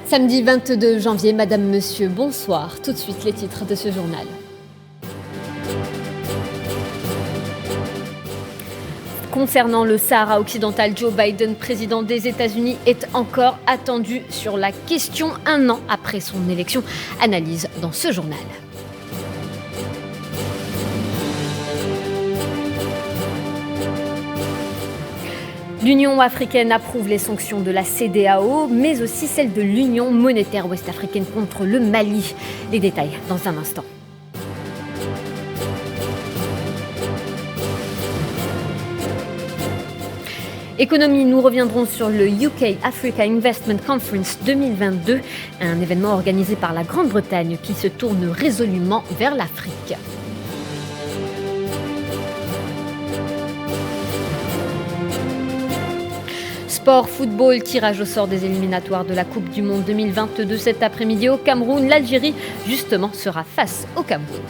Samedi 22 janvier, Madame, Monsieur, bonsoir. Tout de suite, les titres de ce journal. Concernant le Sahara occidental, Joe Biden, président des États-Unis, est encore attendu sur la question un an après son élection. Analyse dans ce journal. L'Union africaine approuve les sanctions de la CEDEAO, mais aussi celles de l'Union monétaire ouest-africaine contre le Mali. Les détails dans un instant. Économie, nous reviendrons sur le UK Africa Investment Conference 2022, un événement organisé par la Grande-Bretagne qui se tourne résolument vers l'Afrique. Sport, football, tirage au sort des éliminatoires de la Coupe du Monde 2022 cet après-midi au Cameroun. L'Algérie, justement, sera face au Cameroun.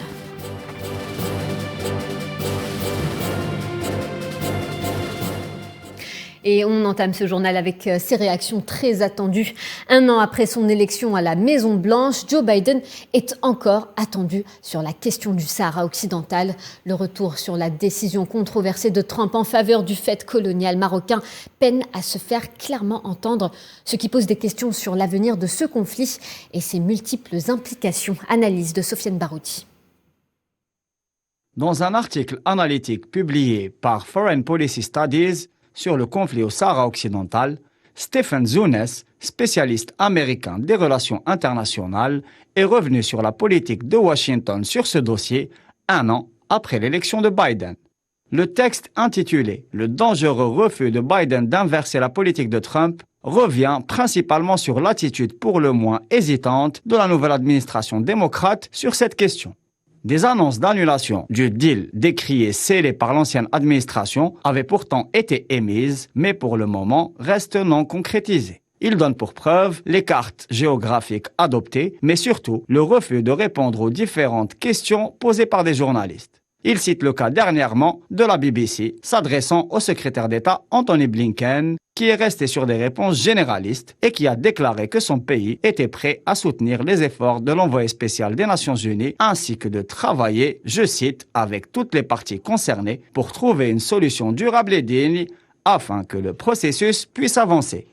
Et on entame ce journal avec ces réactions très attendues. Un an après son élection à la Maison-Blanche, Joe Biden est encore attendu sur la question du Sahara occidental. Le retour sur la décision controversée de Trump en faveur du fait colonial marocain peine à se faire clairement entendre, ce qui pose des questions sur l'avenir de ce conflit et ses multiples implications. Analyse de Sofiane Barouti. Dans un article analytique publié par Foreign Policy Studies, sur le conflit au Sahara occidental, Stephen Zunes, spécialiste américain des relations internationales, est revenu sur la politique de Washington sur ce dossier un an après l'élection de Biden. Le texte intitulé « Le dangereux refus de Biden d'inverser la politique de Trump » revient principalement sur l'attitude pour le moins hésitante de la nouvelle administration démocrate sur cette question. Des annonces d'annulation du deal décrié scellé par l'ancienne administration avaient pourtant été émises, mais pour le moment restent non concrétisées. Il donne pour preuve les cartes géographiques adoptées, mais surtout le refus de répondre aux différentes questions posées par des journalistes. Il cite le cas dernièrement de la BBC s'adressant au secrétaire d'État Anthony Blinken, qui est resté sur des réponses généralistes et qui a déclaré que son pays était prêt à soutenir les efforts de l'envoyé spécial des Nations Unies ainsi que de travailler, je cite, avec toutes les parties concernées pour trouver une solution durable et digne afin que le processus puisse avancer.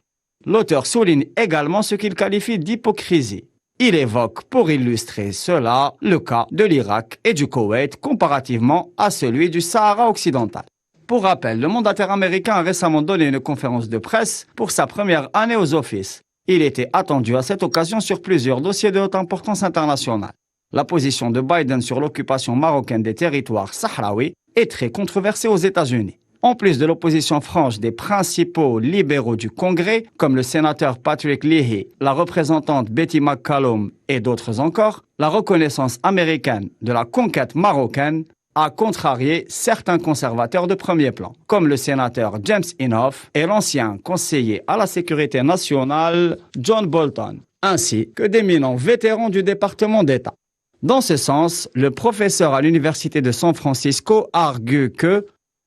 L'auteur souligne également ce qu'il qualifie d'hypocrisie. Il évoque pour illustrer cela le cas de l'Irak et du Koweït comparativement à celui du Sahara occidental. Pour rappel, le mandataire américain a récemment donné une conférence de presse pour sa première année aux offices. Il était attendu à cette occasion sur plusieurs dossiers de haute importance internationale. La position de Biden sur l'occupation marocaine des territoires sahraouis est très controversée aux États-Unis. En plus de l'opposition franche des principaux libéraux du Congrès, comme le sénateur Patrick Leahy, la représentante Betty McCollum et d'autres encore, la reconnaissance américaine de la conquête marocaine a contrarié certains conservateurs de premier plan, comme le sénateur James Inhofe et l'ancien conseiller à la sécurité nationale John Bolton, ainsi que d'éminents vétérans du département d'État. Dans ce sens, le professeur à l'université de San Francisco argue que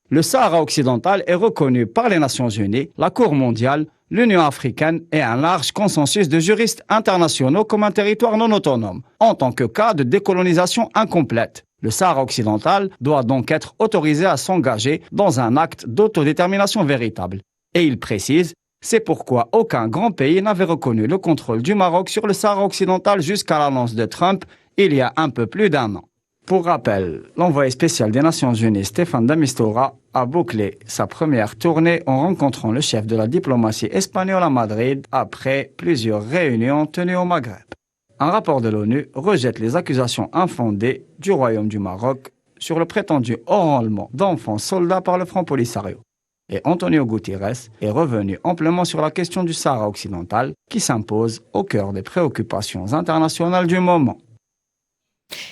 le Sahara occidental est reconnu par les Nations Unies, la Cour mondiale, l'Union africaine et un large consensus de juristes internationaux comme un territoire non autonome, en tant que cas de décolonisation incomplète. Le Sahara occidental doit donc être autorisé à s'engager dans un acte d'autodétermination véritable. Et il précise, c'est pourquoi aucun grand pays n'avait reconnu le contrôle du Maroc sur le Sahara occidental jusqu'à l'annonce de Trump il y a un peu plus d'un an. Pour rappel, l'envoyé spécial des Nations Unies, Staffan de Mistura, a bouclé sa première tournée en rencontrant le chef de la diplomatie espagnole à Madrid après plusieurs réunions tenues au Maghreb. Un rapport de l'ONU rejette les accusations infondées du Royaume du Maroc sur le prétendu enrôlement d'enfants soldats par le Front Polisario. Et Antonio Guterres est revenu amplement sur la question du Sahara occidental qui s'impose au cœur des préoccupations internationales du moment.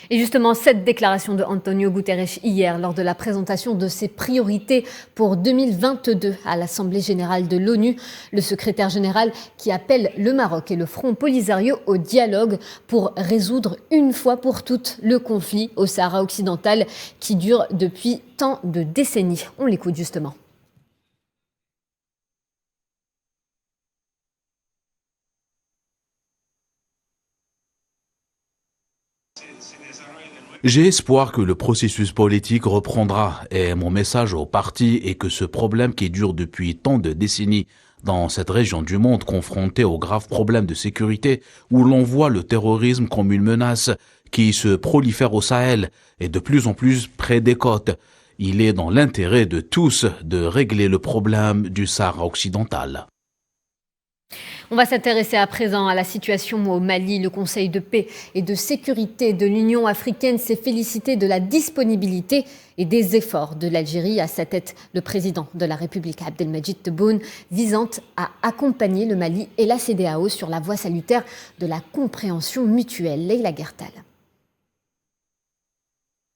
Et justement, cette déclaration de Antonio Guterres hier, lors de la présentation de ses priorités pour 2022 à l'Assemblée générale de l'ONU, le secrétaire général qui appelle le Maroc et le Front Polisario au dialogue pour résoudre une fois pour toutes le conflit au Sahara occidental qui dure depuis tant de décennies. On l'écoute justement. J'ai espoir que le processus politique reprendra et mon message au parti est que ce problème qui dure depuis tant de décennies dans cette région du monde confrontée aux graves problèmes de sécurité où l'on voit le terrorisme comme une menace qui se prolifère au Sahel et de plus en plus près des côtes. Il est dans l'intérêt de tous de régler le problème du Sahara occidental. On va s'intéresser à présent à la situation au Mali. Le Conseil de paix et de sécurité de l'Union africaine s'est félicité de la disponibilité et des efforts de l'Algérie. À sa tête, le président de la République, Abdelmadjid Tebboune, visant à accompagner le Mali et la CEDEAO sur la voie salutaire de la compréhension mutuelle. Leïla Gertal.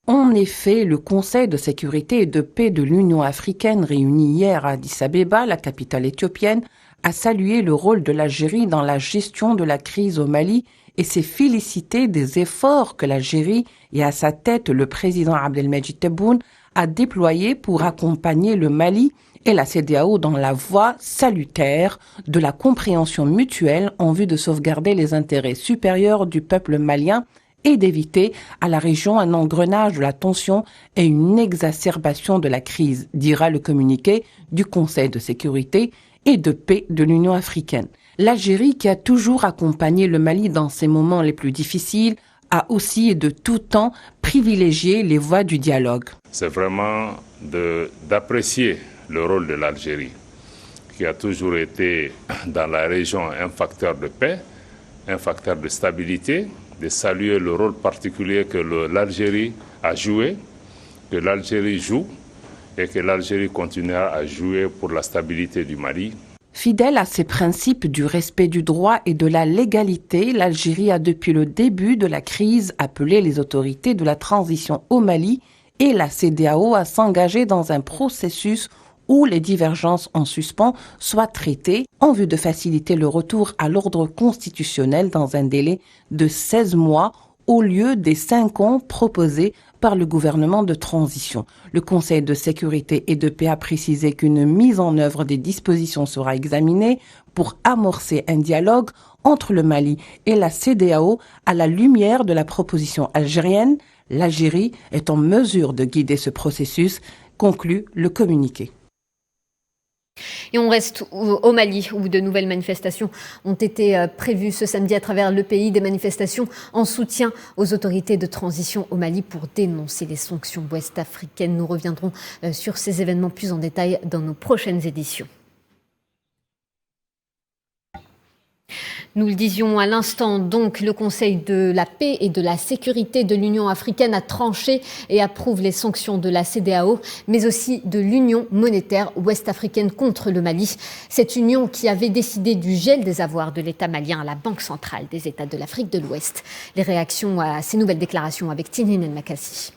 En effet, le Conseil de sécurité et de paix de l'Union africaine réuni hier à Addis Abeba, la capitale éthiopienne, a salué le rôle de l'Algérie dans la gestion de la crise au Mali et s'est félicité des efforts que l'Algérie et à sa tête le président Abdelmadjid Tebboune a déployés pour accompagner le Mali et la CEDEAO dans la voie salutaire de la compréhension mutuelle en vue de sauvegarder les intérêts supérieurs du peuple malien et d'éviter à la région un engrenage de la tension et une exacerbation de la crise, dira le communiqué du Conseil de sécurité et de paix de l'Union africaine. L'Algérie, qui a toujours accompagné le Mali dans ses moments les plus difficiles, a aussi et de tout temps privilégié les voies du dialogue. C'est vraiment d'apprécier le rôle de l'Algérie, qui a toujours été dans la région un facteur de paix, un facteur de stabilité, de saluer le rôle particulier que l'Algérie a joué, que l'Algérie joue, et que l'Algérie continuera à jouer pour la stabilité du Mali. Fidèle à ses principes du respect du droit et de la légalité, l'Algérie a depuis le début de la crise appelé les autorités de la transition au Mali et la CEDEAO à s'engager dans un processus où les divergences en suspens soient traitées en vue de faciliter le retour à l'ordre constitutionnel dans un délai de 16 mois au lieu des 5 ans proposés par le gouvernement de transition. Le Conseil de sécurité et de paix a précisé qu'une mise en œuvre des dispositions sera examinée pour amorcer un dialogue entre le Mali et la CEDEAO à la lumière de la proposition algérienne. L'Algérie est en mesure de guider ce processus, conclut le communiqué. Et on reste au Mali, où de nouvelles manifestations ont été prévues ce samedi à travers le pays, des manifestations en soutien aux autorités de transition au Mali pour dénoncer les sanctions ouest-africaines. Nous reviendrons sur ces événements plus en détail dans nos prochaines éditions. Nous le disions à l'instant, donc, le Conseil de la paix et de la sécurité de l'Union africaine a tranché et approuve les sanctions de la CEDEAO, mais aussi de l'Union monétaire ouest-africaine contre le Mali. Cette union qui avait décidé du gel des avoirs de l'État malien à la Banque centrale des États de l'Afrique de l'Ouest. Les réactions à ces nouvelles déclarations avec Tinine Makassi.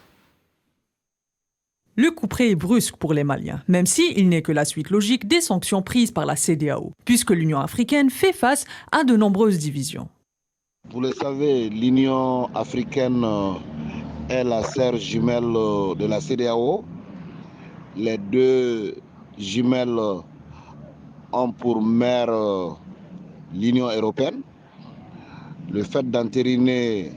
Le couperet est brusque pour les Maliens, même s'il n'est que la suite logique des sanctions prises par la CEDEAO, puisque l'Union africaine fait face à de nombreuses divisions. Vous le savez, l'Union africaine est la sœur jumelle de la CEDEAO. Les deux jumelles ont pour mère l'Union européenne. Le fait d'entériner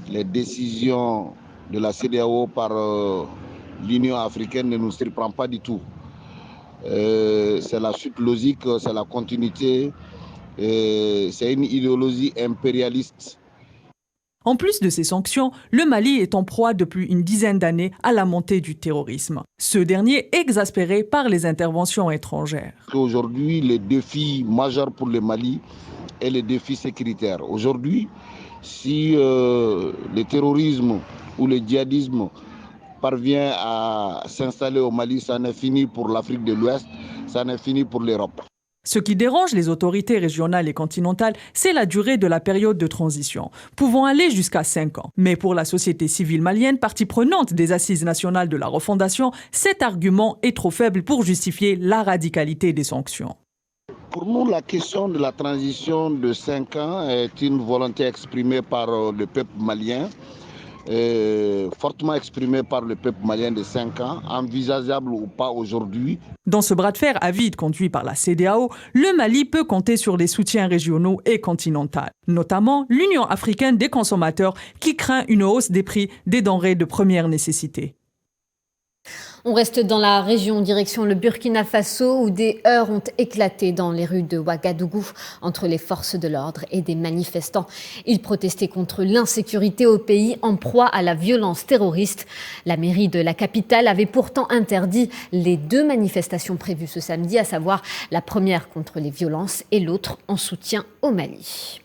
les décisions de la CEDEAO par l'Union africaine ne nous surprend pas du tout. C'est la suite logique, c'est la continuité, c'est une idéologie impérialiste. En plus de ces sanctions, le Mali est en proie depuis une dizaine d'années à la montée du terrorisme. Ce dernier exaspéré par les interventions étrangères. Aujourd'hui, le défi majeur pour le Mali est le défi sécuritaire. Aujourd'hui, si le terrorisme ou le djihadisme parvient à s'installer au Mali, ça n'est fini pour l'Afrique de l'Ouest, ça n'est fini pour l'Europe. Ce qui dérange les autorités régionales et continentales, c'est la durée de la période de transition, pouvant aller jusqu'à 5 ans. Mais pour la société civile malienne, partie prenante des Assises nationales de la refondation, cet argument est trop faible pour justifier la radicalité des sanctions. Pour nous, la question de la transition de 5 ans est une volonté exprimée par le peuple malien fortement exprimée par le peuple malien de 5 ans, envisageable ou pas aujourd'hui. Dans ce bras de fer avide conduit par la CEDEAO, le Mali peut compter sur les soutiens régionaux et continentaux, notamment l'Union africaine des consommateurs qui craint une hausse des prix des denrées de première nécessité. On reste dans la région, direction le Burkina Faso, où des heurts ont éclaté dans les rues de Ouagadougou entre les forces de l'ordre et des manifestants. Ils protestaient contre l'insécurité au pays en proie à la violence terroriste. La mairie de la capitale avait pourtant interdit les 2 manifestations prévues ce samedi, à savoir la première contre les violences et l'autre en soutien au Mali.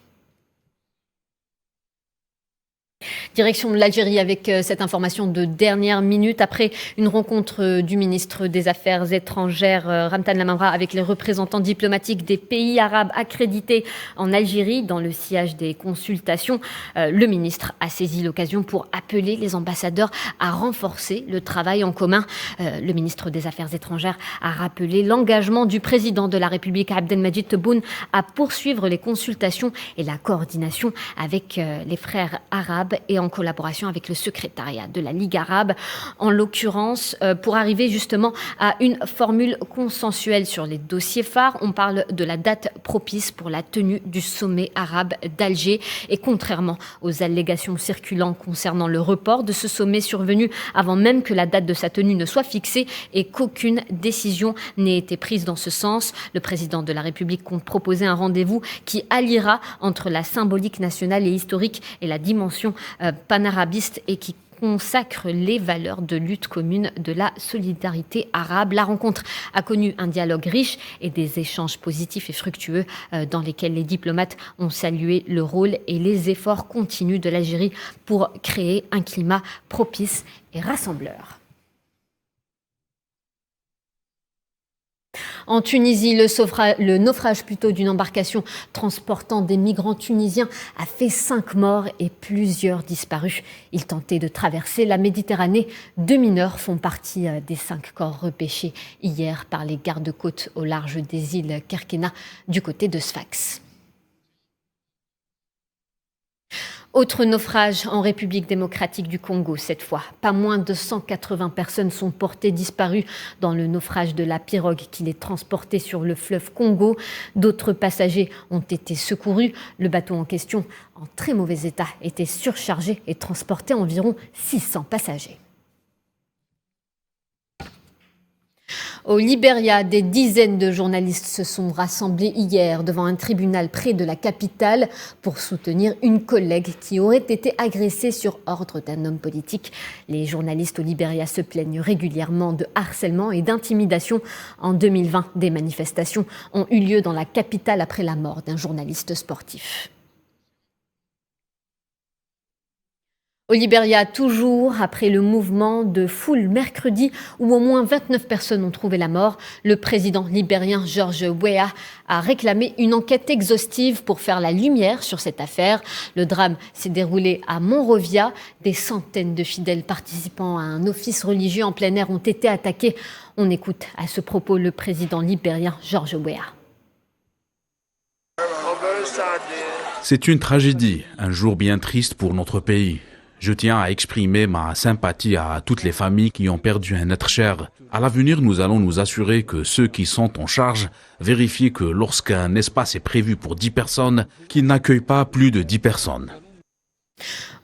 Direction l'Algérie avec cette information de dernière minute. Après une rencontre du ministre des Affaires étrangères Ramtan Lamamra avec les représentants diplomatiques des pays arabes accrédités en Algérie dans le sillage des consultations, le ministre a saisi l'occasion pour appeler les ambassadeurs à renforcer le travail en commun. Le ministre des Affaires étrangères a rappelé l'engagement du président de la République Abdelmadjid Tebboune à poursuivre les consultations et la coordination avec les frères arabes et en collaboration avec le secrétariat de la Ligue arabe, en l'occurrence pour arriver justement à une formule consensuelle sur les dossiers phares. On parle de la date propice pour la tenue du sommet arabe d'Alger et contrairement aux allégations circulant concernant le report de ce sommet survenu avant même que la date de sa tenue ne soit fixée et qu'aucune décision n'ait été prise dans ce sens, le président de la République compte proposer un rendez-vous qui alliera entre la symbolique nationale et historique et la dimension panarabiste et qui consacre les valeurs de lutte commune de la solidarité arabe. La rencontre a connu un dialogue riche et des échanges positifs et fructueux dans lesquels les diplomates ont salué le rôle et les efforts continus de l'Algérie pour créer un climat propice et rassembleur. En Tunisie, le naufrage d'une embarcation transportant des migrants tunisiens a fait 5 morts et plusieurs disparus. Ils tentaient de traverser la Méditerranée. 2 mineurs font partie des 5 corps repêchés hier par les gardes-côtes au large des îles Kerkena du côté de Sfax. Autre naufrage en République démocratique du Congo cette fois. Pas moins de 180 personnes sont portées disparues dans le naufrage de la pirogue qui les transportait sur le fleuve Congo. D'autres passagers ont été secourus. Le bateau en question, en très mauvais état, était surchargé et transportait environ 600 passagers. Au Libéria, des dizaines de journalistes se sont rassemblés hier devant un tribunal près de la capitale pour soutenir une collègue qui aurait été agressée sur ordre d'un homme politique. Les journalistes au Libéria se plaignent régulièrement de harcèlement et d'intimidation. En 2020, des manifestations ont eu lieu dans la capitale après la mort d'un journaliste sportif. Au Libéria, toujours après le mouvement de foule mercredi où au moins 29 personnes ont trouvé la mort, le président libérien George Weah a réclamé une enquête exhaustive pour faire la lumière sur cette affaire. Le drame s'est déroulé à Monrovia. Des centaines de fidèles participant à un office religieux en plein air ont été attaqués. On écoute à ce propos le président libérien George Weah. C'est une tragédie, un jour bien triste pour notre pays. Je tiens à exprimer ma sympathie à toutes les familles qui ont perdu un être cher. À l'avenir, nous allons nous assurer que ceux qui sont en charge vérifient que lorsqu'un espace est prévu pour 10 personnes, qu'il n'accueille pas plus de 10 personnes.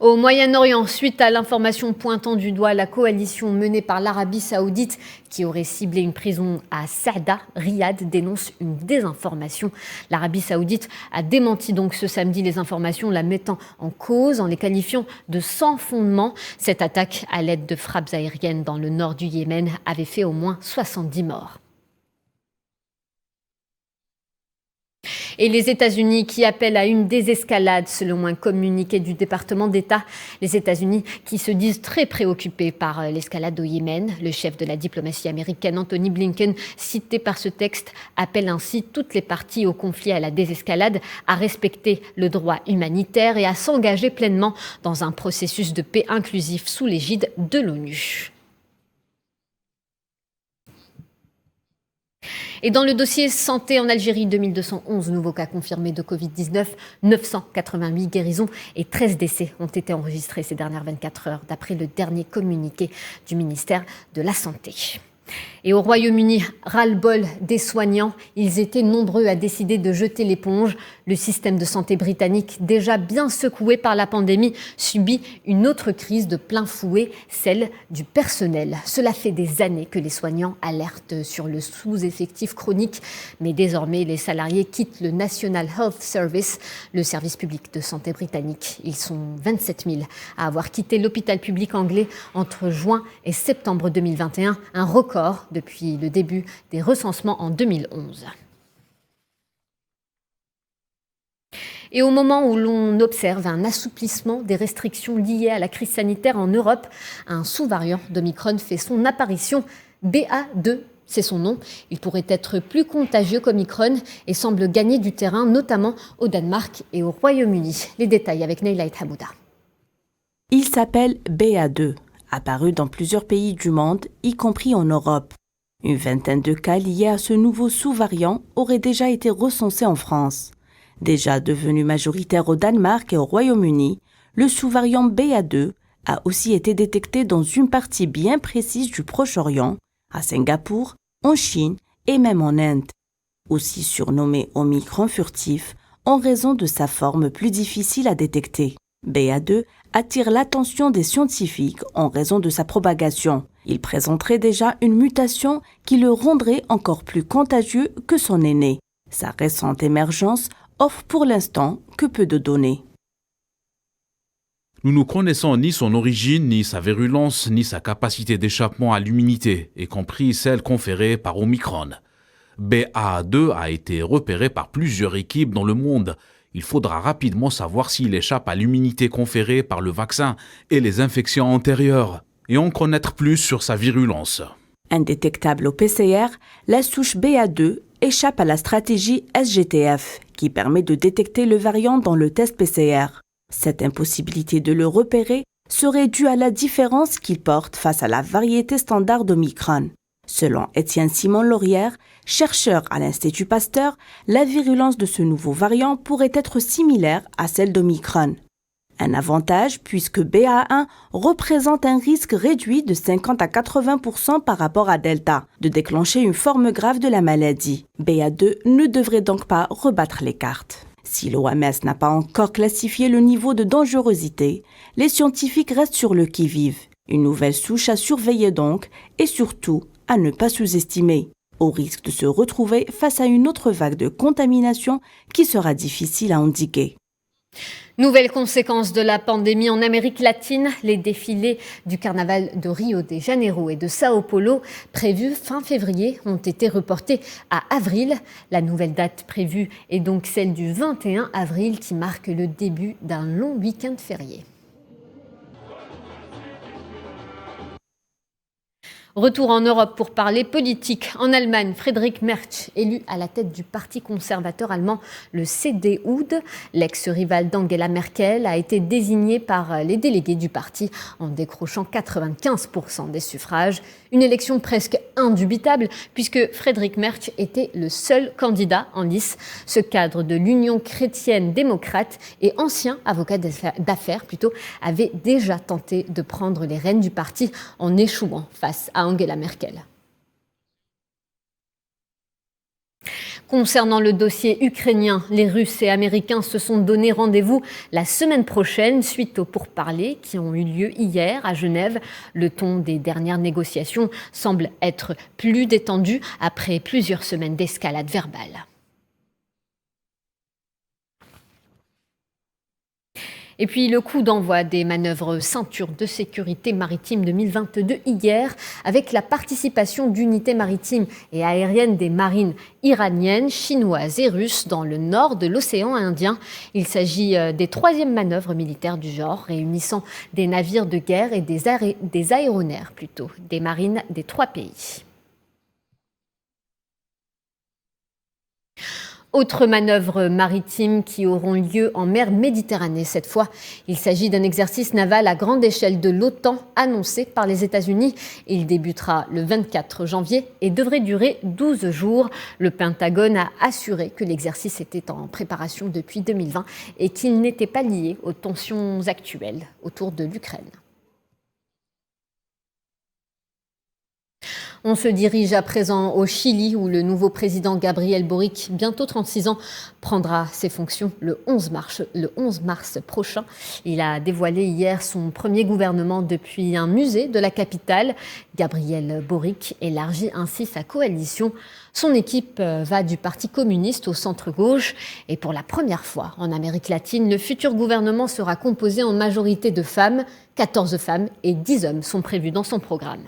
Au Moyen-Orient, suite à l'information pointant du doigt la coalition menée par l'Arabie saoudite qui aurait ciblé une prison à Saada, Riyad dénonce une désinformation. L'Arabie saoudite a démenti donc ce samedi les informations la mettant en cause en les qualifiant de sans fondement. Cette attaque à l'aide de frappes aériennes dans le nord du Yémen avait fait au moins 70 morts. Et les États-Unis qui appellent à une désescalade selon un communiqué du département d'État. Les États-Unis qui se disent très préoccupés par l'escalade au Yémen. Le chef de la diplomatie américaine, Anthony Blinken, cité par ce texte, appelle ainsi toutes les parties au conflit à la désescalade à respecter le droit humanitaire et à s'engager pleinement dans un processus de paix inclusif sous l'égide de l'ONU. Et dans le dossier santé en Algérie, 2211 nouveaux cas confirmés de Covid-19, 988 guérisons et 13 décès ont été enregistrés ces dernières 24 heures, d'après le dernier communiqué du ministère de la Santé. Et au Royaume-Uni, ras-le-bol des soignants, ils étaient nombreux à décider de jeter l'éponge. Le système de santé britannique, déjà bien secoué par la pandémie, subit une autre crise de plein fouet, celle du personnel. Cela fait des années que les soignants alertent sur le sous-effectif chronique, mais désormais les salariés quittent le National Health Service, le service public de santé britannique. Ils sont 27 000 à avoir quitté l'hôpital public anglais entre juin et septembre 2021, un record depuis le début des recensements en 2011. Et au moment où l'on observe un assouplissement des restrictions liées à la crise sanitaire en Europe, un sous-variant d'Omicron fait son apparition, BA2. C'est son nom. Il pourrait être plus contagieux qu'Omicron et semble gagner du terrain, notamment au Danemark et au Royaume-Uni. Les détails avec Neyla Hamouda. Il s'appelle BA2, apparu dans plusieurs pays du monde, y compris en Europe. Une vingtaine de cas liés à ce nouveau sous-variant auraient déjà été recensés en France. Déjà devenu majoritaire au Danemark et au Royaume-Uni, le sous-variant BA2 a aussi été détecté dans une partie bien précise du Proche-Orient, à Singapour, en Chine et même en Inde. Aussi surnommé Omicron furtif en raison de sa forme plus difficile à détecter. BA2 attire l'attention des scientifiques en raison de sa propagation. Il présenterait déjà une mutation qui le rendrait encore plus contagieux que son aîné. Sa récente émergence offre pour l'instant que peu de données. Nous ne connaissons ni son origine, ni sa virulence, ni sa capacité d'échappement à l'immunité, y compris celle conférée par Omicron. BA2 a été repéré par plusieurs équipes dans le monde. Il faudra rapidement savoir s'il échappe à l'immunité conférée par le vaccin et les infections antérieures, et en connaître plus sur sa virulence. Indétectable au PCR, la souche BA2 échappe à la stratégie SGTF, qui permet de détecter le variant dans le test PCR. Cette impossibilité de le repérer serait due à la différence qu'il porte face à la variété standard d'Omicron. Selon Étienne Simon-Laurière, chercheur à l'Institut Pasteur, la virulence de ce nouveau variant pourrait être similaire à celle d'Omicron. Un avantage puisque BA1 représente un risque réduit de 50 à 80% par rapport à Delta de déclencher une forme grave de la maladie. BA2 ne devrait donc pas rebattre les cartes. Si l'OMS n'a pas encore classifié le niveau de dangerosité, les scientifiques restent sur le qui-vive. Une nouvelle souche à surveiller donc et surtout à ne pas sous-estimer, au risque de se retrouver face à une autre vague de contamination qui sera difficile à endiguer. Nouvelle conséquence de la pandémie en Amérique latine, les défilés du carnaval de Rio de Janeiro et de Sao Paulo, prévus fin février, ont été reportés à avril. La nouvelle date prévue est donc celle du 21 avril qui marque le début d'un long week-end férié. Retour en Europe pour parler politique. En Allemagne, Friedrich Merz, élu à la tête du parti conservateur allemand, le CDU, l'ex-rival d'Angela Merkel, a été désigné par les délégués du parti en décrochant 95% des suffrages. Une élection presque indubitable puisque Friedrich Merz était le seul candidat en lice. Ce cadre de l'Union chrétienne démocrate et ancien avocat d'affaires avait déjà tenté de prendre les rênes du parti en échouant face à Angela Merkel. Concernant le dossier ukrainien, les Russes et Américains se sont donné rendez-vous la semaine prochaine suite aux pourparlers qui ont eu lieu hier à Genève. Le ton des dernières négociations semble être plus détendu après plusieurs semaines d'escalade verbale. Et puis le coup d'envoi des manœuvres ceinture de sécurité maritime 2022 hier, avec la participation d'unités maritimes et aériennes des marines iraniennes, chinoises et russes dans le nord de l'océan Indien. Il s'agit des troisièmes manœuvres militaires du genre, réunissant des navires de guerre et des aéronefs des marines des trois pays. Autres manœuvres maritimes qui auront lieu en mer Méditerranée cette fois. Il s'agit d'un exercice naval à grande échelle de l'OTAN annoncé par les États-Unis. Il débutera le 24 janvier et devrait durer 12 jours. Le Pentagone a assuré que l'exercice était en préparation depuis 2020 et qu'il n'était pas lié aux tensions actuelles autour de l'Ukraine. On se dirige à présent au Chili où le nouveau président Gabriel Boric, bientôt 36 ans, prendra ses fonctions le 11 mars prochain. Il a dévoilé hier son premier gouvernement depuis un musée de la capitale. Gabriel Boric élargit ainsi sa coalition. Son équipe va du Parti communiste au centre-gauche. Et pour la première fois en Amérique latine, le futur gouvernement sera composé en majorité de femmes. 14 femmes et 10 hommes sont prévus dans son programme.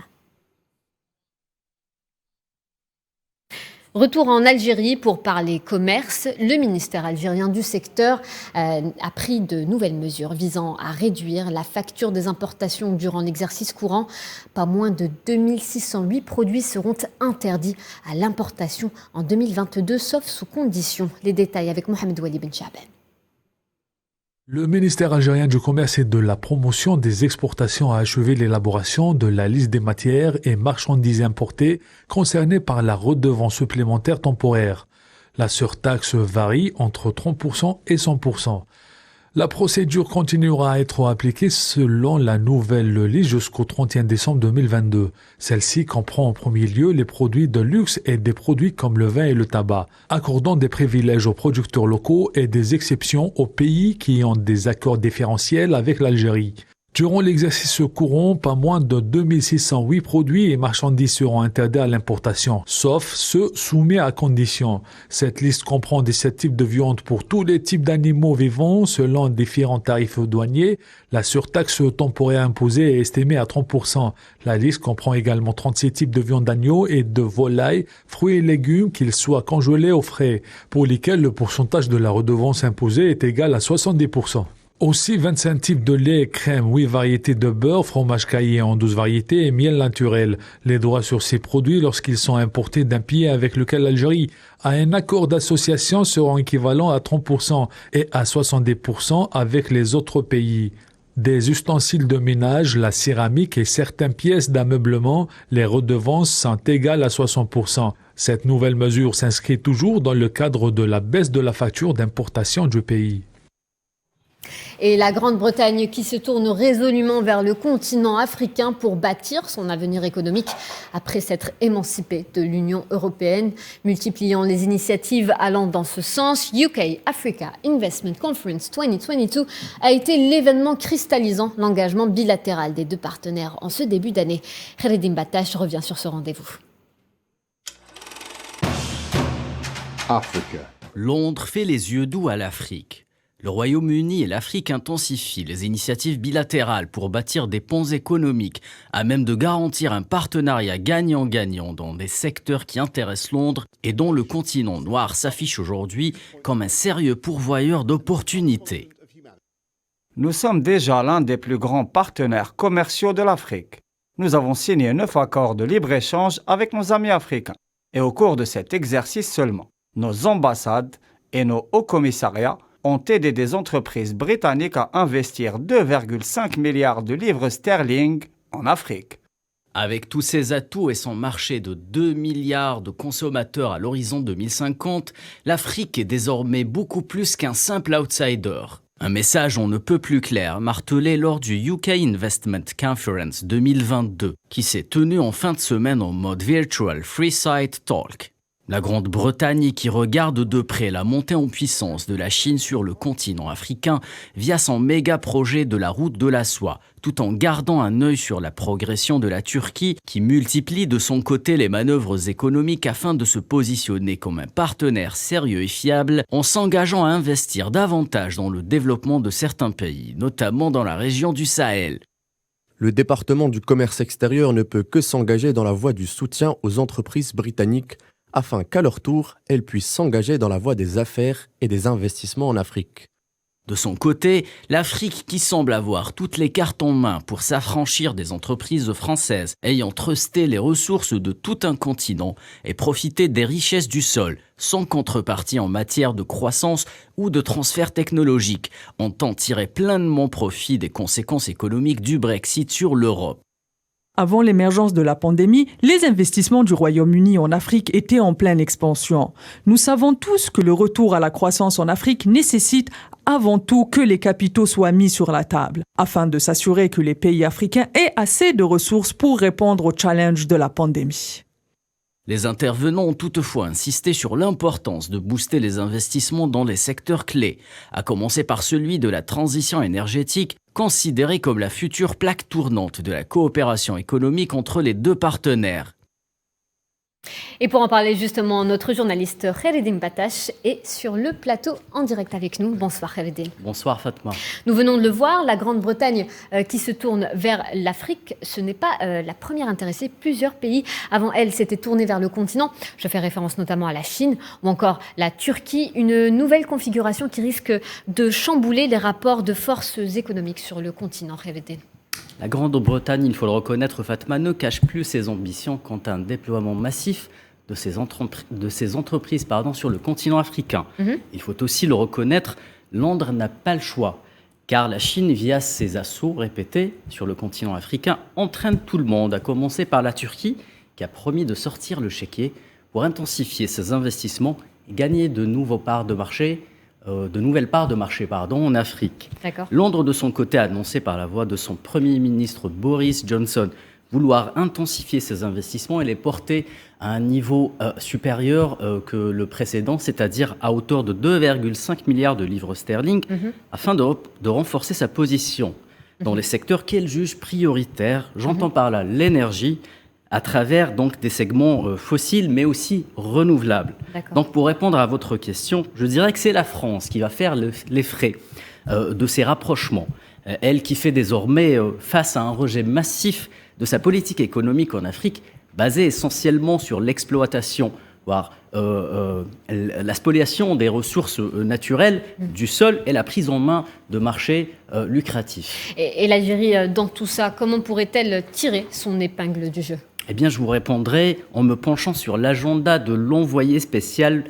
Retour en Algérie pour parler commerce. Le ministère algérien du secteur a pris de nouvelles mesures visant à réduire la facture des importations durant l'exercice courant. Pas moins de 2608 produits seront interdits à l'importation en 2022, sauf sous conditions. Les détails avec Mohamed Wali Ben Chaben. Le ministère algérien du Commerce et de la Promotion des Exportations a achevé l'élaboration de la liste des matières et marchandises importées concernées par la redevance supplémentaire temporaire. La surtaxe varie entre 30% et 100%. La procédure continuera à être appliquée selon la nouvelle liste jusqu'au 31 décembre 2022. Celle-ci comprend en premier lieu les produits de luxe et des produits comme le vin et le tabac, accordant des privilèges aux producteurs locaux et des exceptions aux pays qui ont des accords différentiels avec l'Algérie. Durant l'exercice courant, pas moins de 2608 produits et marchandises seront interdits à l'importation, sauf ceux soumis à conditions. Cette liste comprend 17 types de viande pour tous les types d'animaux vivants selon différents tarifs douaniers. La surtaxe temporaire imposée est estimée à 30%. La liste comprend également 36 types de viande d'agneau et de volaille, fruits et légumes, qu'ils soient congelés ou frais, pour lesquels le pourcentage de la redevance imposée est égal à 70%. Aussi 25 types de lait, crème, 8 variétés de beurre, fromage caillé en 12 variétés et miel naturel. Les droits sur ces produits lorsqu'ils sont importés d'un pays avec lequel l'Algérie a un accord d'association seront équivalents à 30% et à 70% avec les autres pays. Des ustensiles de ménage, la céramique et certaines pièces d'ameublement, les redevances sont égales à 60%. Cette nouvelle mesure s'inscrit toujours dans le cadre de la baisse de la facture d'importation du pays. Et la Grande-Bretagne qui se tourne résolument vers le continent africain pour bâtir son avenir économique après s'être émancipée de l'Union européenne, multipliant les initiatives allant dans ce sens. UK Africa Investment Conference 2022 a été l'événement cristallisant l'engagement bilatéral des deux partenaires en ce début d'année. Kheredim Batash revient sur ce rendez-vous. Africa. Londres fait les yeux doux à l'Afrique. Le Royaume-Uni et l'Afrique intensifient les initiatives bilatérales pour bâtir des ponts économiques à même de garantir un partenariat gagnant-gagnant dans des secteurs qui intéressent Londres et dont le continent noir s'affiche aujourd'hui comme un sérieux pourvoyeur d'opportunités. Nous sommes déjà l'un des plus grands partenaires commerciaux de l'Afrique. Nous avons signé 9 accords de libre-échange avec nos amis africains. Et au cours de cet exercice seulement, nos ambassades et nos hauts commissariats ont aidé des entreprises britanniques à investir 2,5 milliards de livres sterling en Afrique. Avec tous ses atouts et son marché de 2 milliards de consommateurs à l'horizon 2050, l'Afrique est désormais beaucoup plus qu'un simple outsider. Un message on ne peut plus clair, martelé lors du UK Investment Conference 2022, qui s'est tenu en fin de semaine en mode Virtual Freeside Talk. La Grande-Bretagne qui regarde de près la montée en puissance de la Chine sur le continent africain via son méga-projet de la route de la soie, tout en gardant un œil sur la progression de la Turquie qui multiplie de son côté les manœuvres économiques afin de se positionner comme un partenaire sérieux et fiable en s'engageant à investir davantage dans le développement de certains pays, notamment dans la région du Sahel. Le département du commerce extérieur ne peut que s'engager dans la voie du soutien aux entreprises britanniques afin qu'à leur tour, elles puissent s'engager dans la voie des affaires et des investissements en Afrique. De son côté, l'Afrique, qui semble avoir toutes les cartes en main pour s'affranchir des entreprises françaises ayant trusté les ressources de tout un continent et profiter des richesses du sol, sans contrepartie en matière de croissance ou de transfert technologique, entend tirer pleinement profit des conséquences économiques du Brexit sur l'Europe. Avant l'émergence de la pandémie, les investissements du Royaume-Uni en Afrique étaient en pleine expansion. Nous savons tous que le retour à la croissance en Afrique nécessite avant tout que les capitaux soient mis sur la table, afin de s'assurer que les pays africains aient assez de ressources pour répondre au challenge de la pandémie. Les intervenants ont toutefois insisté sur l'importance de booster les investissements dans les secteurs clés, à commencer par celui de la transition énergétique, considéré comme la future plaque tournante de la coopération économique entre les deux partenaires. Et pour en parler justement, notre journaliste Khaireddine Batache est sur le plateau en direct avec nous. Bonsoir Khaireddine. Bonsoir Fatma. Nous venons de le voir, la Grande-Bretagne qui se tourne vers l'Afrique, ce n'est pas la première intéressée. Plusieurs pays avant elle s'étaient tournés vers le continent. Je fais référence notamment à la Chine ou encore la Turquie. Une nouvelle configuration qui risque de chambouler les rapports de forces économiques sur le continent. Khaireddine. La Grande-Bretagne, il faut le reconnaître, Fatma, ne cache plus ses ambitions quant à un déploiement massif de ses entreprises sur le continent africain. Il faut aussi le reconnaître, Londres n'a pas le choix, car la Chine, via ses assauts répétés sur le continent africain, entraîne tout le monde, à commencer par la Turquie, qui a promis de sortir le chéquier pour intensifier ses investissements et gagner de nouvelles parts de marché en Afrique. Londres, de son côté, a annoncé par la voix de son Premier ministre Boris Johnson vouloir intensifier ses investissements et les porter à un niveau supérieur que le précédent, c'est-à-dire à hauteur de 2,5 milliards de livres sterling, afin de renforcer sa position dans les secteurs qu'elle juge prioritaires. J'entends par là l'énergie, à travers donc des segments fossiles, mais aussi renouvelables. Donc pour répondre à votre question, je dirais que c'est la France qui va faire les frais de ces rapprochements. Elle qui fait désormais face à un rejet massif de sa politique économique en Afrique, basée essentiellement sur l'exploitation, voire la spoliation des ressources naturelles du sol et la prise en main de marchés lucratifs. Et l'Algérie, dans tout ça, comment pourrait-elle tirer son épingle du jeu ? Eh bien, je vous répondrai en me penchant sur l'agenda de l'envoyé spécial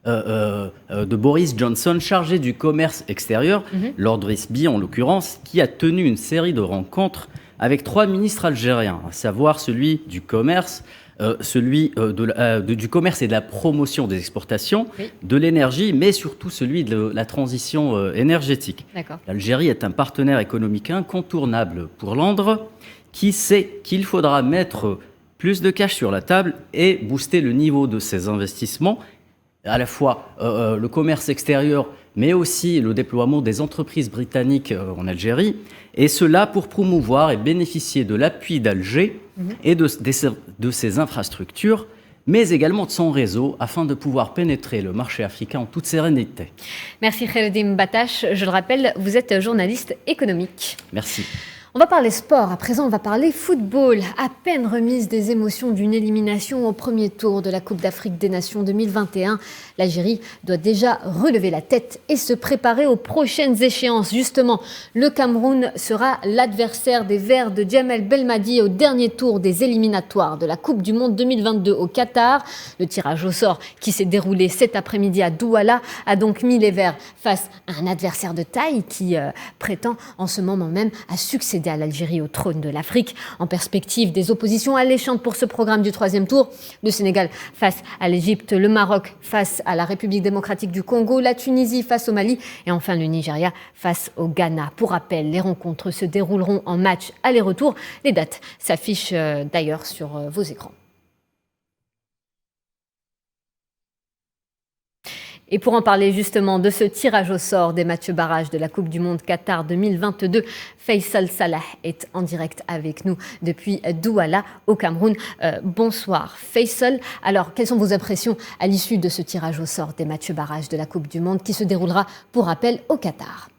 de Boris Johnson, chargé du commerce extérieur, Lord Risby en l'occurrence, qui a tenu une série de rencontres avec 3 ministres algériens, à savoir celui du commerce, du commerce et de la promotion des exportations, de l'énergie, mais surtout celui de la transition énergétique. L'Algérie est un partenaire économique incontournable pour Londres, qui sait qu'il faudra mettre plus de cash sur la table et booster le niveau de ses investissements, à la fois le commerce extérieur, mais aussi le déploiement des entreprises britanniques en Algérie, et cela pour promouvoir et bénéficier de l'appui d'Alger et de ses infrastructures, mais également de son réseau, afin de pouvoir pénétrer le marché africain en toute sérénité. Merci Khaireddine Batache. Je le rappelle, vous êtes journaliste économique. Merci. On va parler sport, à présent on va parler football. À peine remise des émotions d'une élimination au premier tour de la Coupe d'Afrique des Nations 2021, l'Algérie doit déjà relever la tête et se préparer aux prochaines échéances. Justement, le Cameroun sera l'adversaire des Verts de Djamel Belmadi au dernier tour des éliminatoires de la Coupe du Monde 2022 au Qatar. Le tirage au sort qui s'est déroulé cet après-midi à Douala a donc mis les Verts face à un adversaire de taille qui prétend en ce moment même à succéder à l'Algérie au trône de l'Afrique. En perspective des oppositions alléchantes pour ce programme du 3e tour, le Sénégal face à l'Égypte, le Maroc face à la République démocratique du Congo, la Tunisie face au Mali et enfin le Nigeria face au Ghana. Pour rappel, les rencontres se dérouleront en match aller-retour. Les dates s'affichent d'ailleurs sur vos écrans. Et pour en parler justement de ce tirage au sort des matchs barrages de la Coupe du Monde Qatar 2022, Faisal Salah est en direct avec nous depuis Douala au Cameroun. Bonsoir Faisal. Alors, quelles sont vos impressions à l'issue de ce tirage au sort des matchs barrages de la Coupe du Monde qui se déroulera, pour rappel, au Qatar ?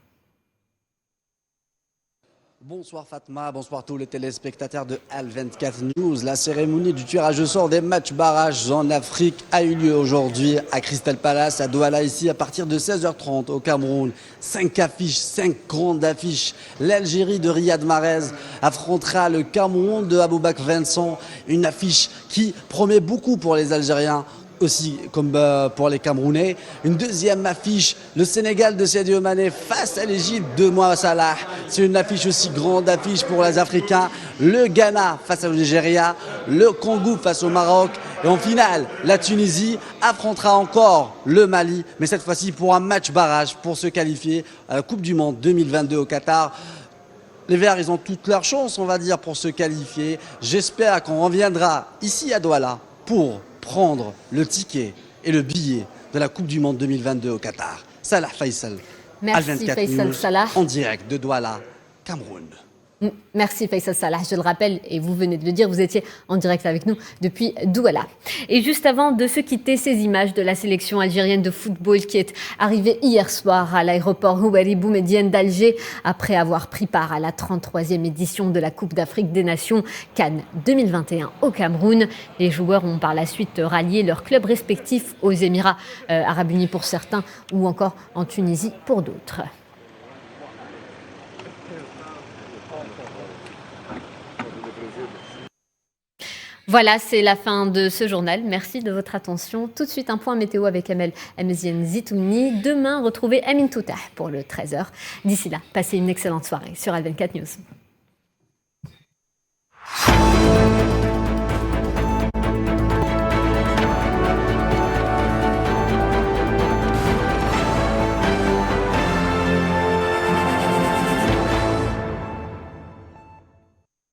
Bonsoir Fatma, bonsoir tous les téléspectateurs de Al24 News. La cérémonie du tirage au sort des matchs barrages en Afrique a eu lieu aujourd'hui à Crystal Palace, à Douala, ici à partir de 16h30 au Cameroun. 5 affiches, 5 grandes affiches. L'Algérie de Riyad Mahrez affrontera le Cameroun de Aboubakar Vincent. Une affiche qui promet beaucoup pour les Algériens, aussi comme pour les Camerounais. Une deuxième affiche, le Sénégal de Sadio Mané face à l'Égypte de Mohamed Salah. C'est une affiche aussi grande affiche pour les Africains. Le Ghana face au Nigeria, le Congo face au Maroc. Et en finale, la Tunisie affrontera encore le Mali, mais cette fois-ci pour un match barrage pour se qualifier à la Coupe du Monde 2022 au Qatar. Les Verts, ils ont toutes leurs chances, on va dire, pour se qualifier. J'espère qu'on reviendra ici à Douala pour prendre le ticket et le billet de la Coupe du Monde 2022 au Qatar. Salah Faisal, Merci Al24 Faisal News, Salah. en direct de Douala, Cameroun. Merci Faisal Salah, je le rappelle, et vous venez de le dire, vous étiez en direct avec nous depuis Douala. Et juste avant de se quitter, ces images de la sélection algérienne de football qui est arrivée hier soir à l'aéroport Houari Boumedienne d'Alger après avoir pris part à la 33e édition de la Coupe d'Afrique des Nations Cannes 2021 au Cameroun. Les joueurs ont par la suite rallié leurs clubs respectifs aux Émirats Arabes Unis pour certains ou encore en Tunisie pour d'autres. Voilà, c'est la fin de ce journal. Merci de votre attention. Tout de suite, un point météo avec Amel Amezienne Zitouni. Demain, retrouvez Amin Toutah pour le 13h. D'ici là, passez une excellente soirée sur Al24 News.